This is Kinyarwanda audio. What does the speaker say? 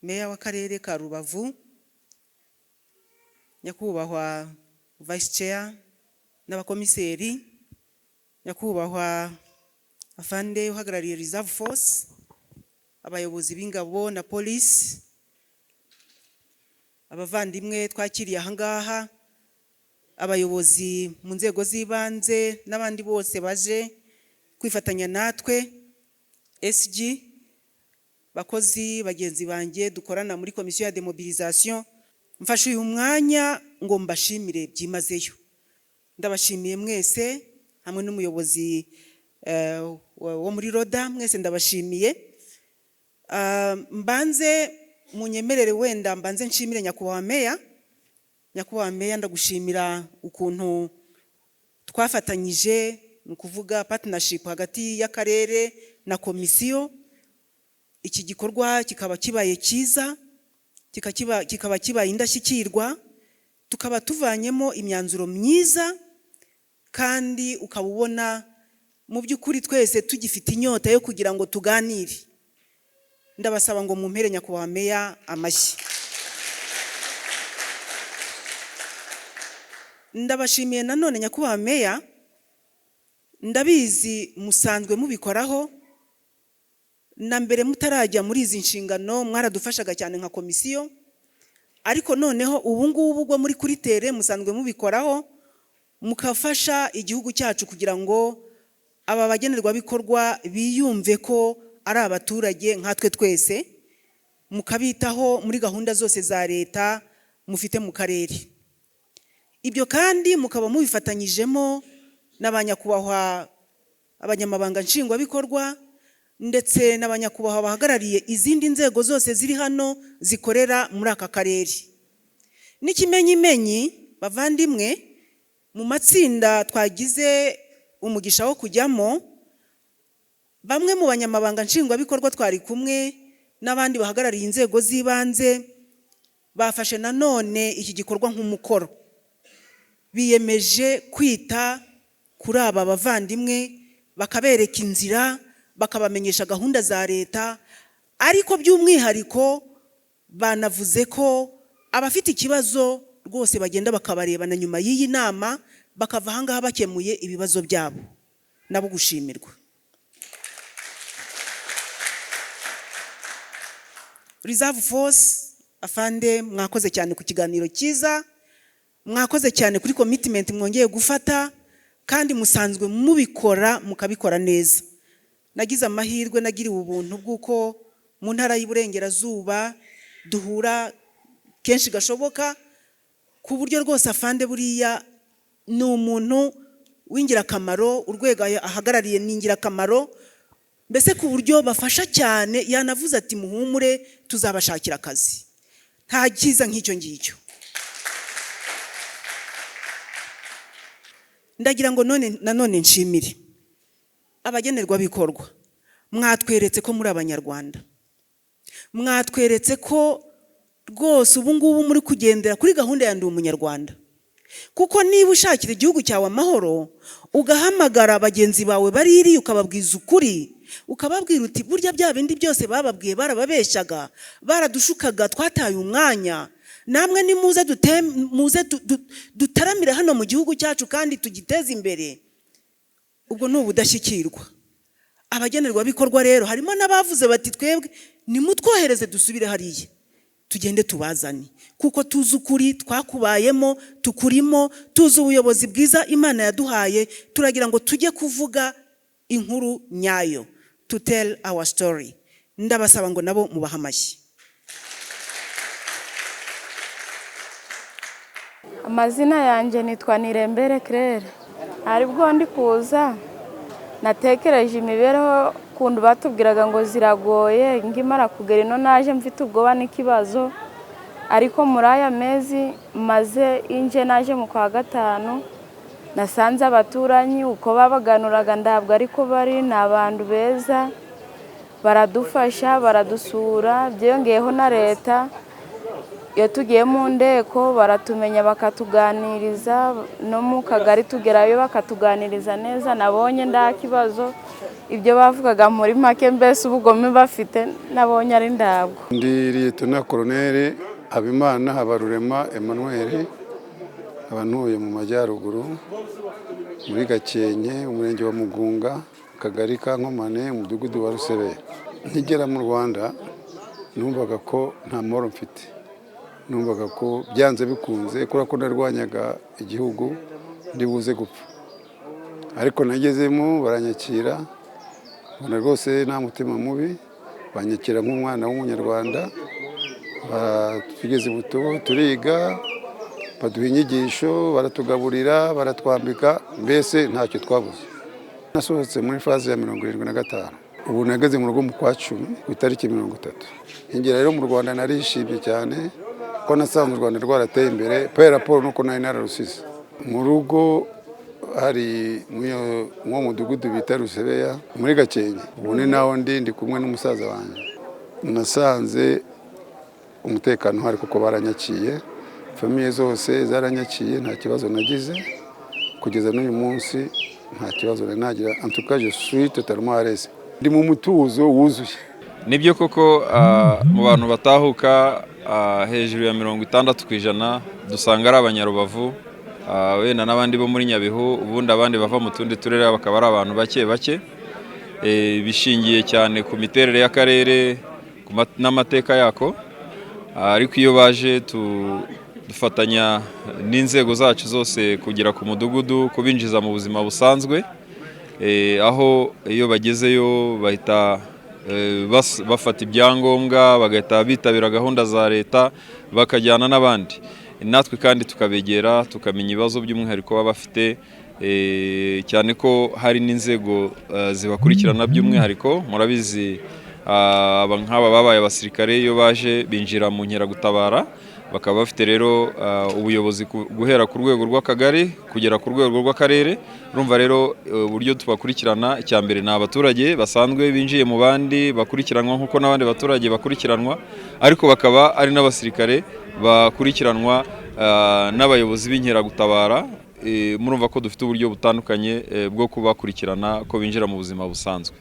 meya w'akarere ka Rubavu, nyakubahwa vice chair n'abakomiseri, nyakubahwa afande uhagarariye reserve force, abayobozi b'ingabo na police, abavandimwe twakiriye ahangaha, abayobozi mu nzego z'ibanze n'abandi bose baje kwifatanya natwe, SG, bakozi bagenzi banjye dukorana muri komisiyo ya demobilisation, mfashe uyu mwanya ngo mbashimire byimazeyo. Ndabashimiye mwese hamwe n'umuyobozi wo muri Roda, mwese ndabashimiye. Mbanze munyemerere wenda mbanze nshimire nyakubahwa meya. Nyakubahwa meya, ndagushimira ukuntu twafatanyije mu kuvuga partnership hagati y'akarere na komisiyo. Iki gikorwa kikaba kibaye cyiza, kikaba kibaye indashyikirwa, tukaba tuvanyemo imyanzuro myiza, kandi ukaba ubona mu by'ukuri twese tugifite inyota yo kugira ngo tuganire. Ndabasaba ngo mumpere nyakubahwa meya amashyi. Ndabashimiye nanone nyakubahwa meya, ndabizi musanzwe mubikoraho, na mbere mutarajya muri izi nshingano mwaradufashaga cyane nka komisiyo, ariko noneho ubu ngubu bwo muri kuri tere musanzwe mubikoraho, mukafasha igihugu cyacu kugira ngo aba bagenerwabikorwa biyumve ko ari abaturage nkatwe twese, mukabitaho muri gahunda zose za leta mufite mu karere. Ibyo kandi mukaba mubifatanyijemo n'abanyakubahwa abanyamabanga nshingwabikorwa ndetse n'abanyakubahwa bahagarariye izindi nzego zose ziri hano zikorera muri aka karere. N'ikimenyimenyi bavandimwe, mu matsinda twagize umugisha wo kujyamo, bamwe mu banyamabanga nshingwabikorwa twari kumwe n'abandi bahagarariye inzego z'ibanze bafashe nanone iki gikorwa nk'umukoro. Biyemeje kwita kuri aba bavandimwe, bakabereka inzira, bakabamenyesha gahunda za leta, ariko by'umwihariko banavuze ko abafite ikibazo rwose bagenda bakabarebana nyuma y'iyi nama, bakava ahangaha bakemuye ibibazo byabo. Nabo gushimirwa. Reserve Force, afande mwakoze cyane ku kiganiro cyiza, mwakoze cyane kuri commitment mwongeye gufata, kandi musanzwe mubikora mukabikora neza. Nagize amahirwe, nagiriwe ubuntu bw'uko mu ntara y'Iburengerazuba duhura kenshi gashoboka, ku buryo rwose afande buriya ni umuntu w'ingirakamaro, urwego ahagarariye ni ingirakamaro, mbese ku buryo bafasha cyane. Yanavuze ati muhumure tuzabashakira akazi. Nta cyiza nk'icyo ngicyo. Ndagira ngo nanone nshimire abagenerwabikorwa. Mwatweretse ko muri abanyarwanda, mwatweretse ko rwose ubu ngubu muri kugendera kuri gahunda ya ndi umunyarwanda. Kuko niba ushakira igihugu cyawe amahoro, ugahamagara bagenzi bawe bariri ukababwiza ukuri, ukababwira uti burya bya bindi byose bababwiye barababeshyaga, baradushukaga, twataye umwanya, namwe ni muze dutaramire hano mu gihugu cyacu kandi tugiteze imbere. Ubwo ni ubudashyikirwa. Abagenerwabikorwa rero harimo n'abavuze bati twebwe nimutwohereze dusubire hariya tugende tubazane, kuko tuzi ukuri, twakubayemo, tukurimo, tuzi ubuyobozi bwiza Imana yaduhaye. Turagira ngo tujye kuvuga inkuru nyayo, to tell our story. Ndabasaba ngo nabo mubaha amashyi. Amazina yanjye nitwa Nirembere Claire. Aribwo ndi kuza natekereje imibereho kundu batubwiraga ngo ziragoye, ngimara kugera ino naje mfite ubwoba n'ikibazo, ariko muri aya mezi maze inje naje mu kwa gatanu, nasanze abaturanyi uko babaganuraga ndabwo ariko bari n'abantu beza, baradufasha, baradusura. Byongeyeho na leta, iyo tugiye mu ndeko baratumenya bakatuganiriza, no mu kagari tugerayo bakatuganiriza neza. Nabonye nda kibazo ibyo bavugaga muri make mbese ubugome bafite nabonye ari ndabwo. Ndi Liyetona Koloneli Habimana Habarurema Emmanuel, abantuye mu majyaruguru muri Gakenke, umurenge wa Mugunga, akagari ka Nkomane, umudugudu wa Rusebera. Nkigera mu Rwanda numvaga ko nta mahoro mfite, numvaga ko byanze bikunze kubera ko narwanyaga igihugu ndibuze gupfa, ariko nagezemo baranyakira, mbona rwose nta mutima mubi, banyakira nk'umwana w'umunyarwanda. Tugeze buto turiga, baduha inyigisho, baratugaburira, baratwambika, mbese ntacyo twabuze. Nasohotse muri faze ya 75, ubu nageze mu rugo mu kwa 10 ku itariki 30. Ingera rero mu Rwanda narishimye cyane ko nasanze u Rwanda rwarateye imbere pe raporo nuko nari nararusize. Mu rugo hari mu mudugudu bita Rusebeya muri Gakenke, ubu ni naho ndi kumwe n'umusaza wanjye. Nasanze umutekano hari kuko baranyakiye, famiye zose zaranyakiye, nta kibazo nagize kugeza n'uyu munsi, nta kibazo nagira. En tout cas je suis totalement à l'aise, ndi mu mutuzo wuzuye. Nibyo koko mu bantu batahuka hejuru ya 60% dusanga ari abanyarubavu, wenda n'abandi bo muri Nyabihu, ubundi abandi bava mu tundi turere bakaba ari abantu bake bake. Bishingiye cyane ku miterere y'akarere n'amateka yako, ariko iyo baje dufatanya n'inzego zacu zose kugera ku mudugudu, kubinjiza mu buzima busanzwe, aho iyo bagezeyo bahita bafata ibyangombwa, bagahita bitabira gahunda za leta, bakajyana n'abandi. Natwe kandi tukabegera, tukamenya ibibazo by'umwihariko baba bafite, cyane ko hari n'inzego zibakurikirana by'umwihariko. Murabizi nk'aba babaye abasirikare, iyo baje binjira mu nkeragutabara, bakaba bafite rero ubuyobozi guhera ku rwego rw'akagari kugera ku rwego rw'akarere. Urumva rero uburyo tubakurikirana, icya mbere ni abaturage basanzwe binjiye mu bandi bakurikiranwa nk'uko n'abandi baturage bakurikiranwa, ariko bakaba ari n'abasirikare bakurikiranwa n'abayobozi b'inkeragutabara. Murumva ko dufite uburyo butandukanye bwo kubakurikirana ko binjira mu buzima busanzwe.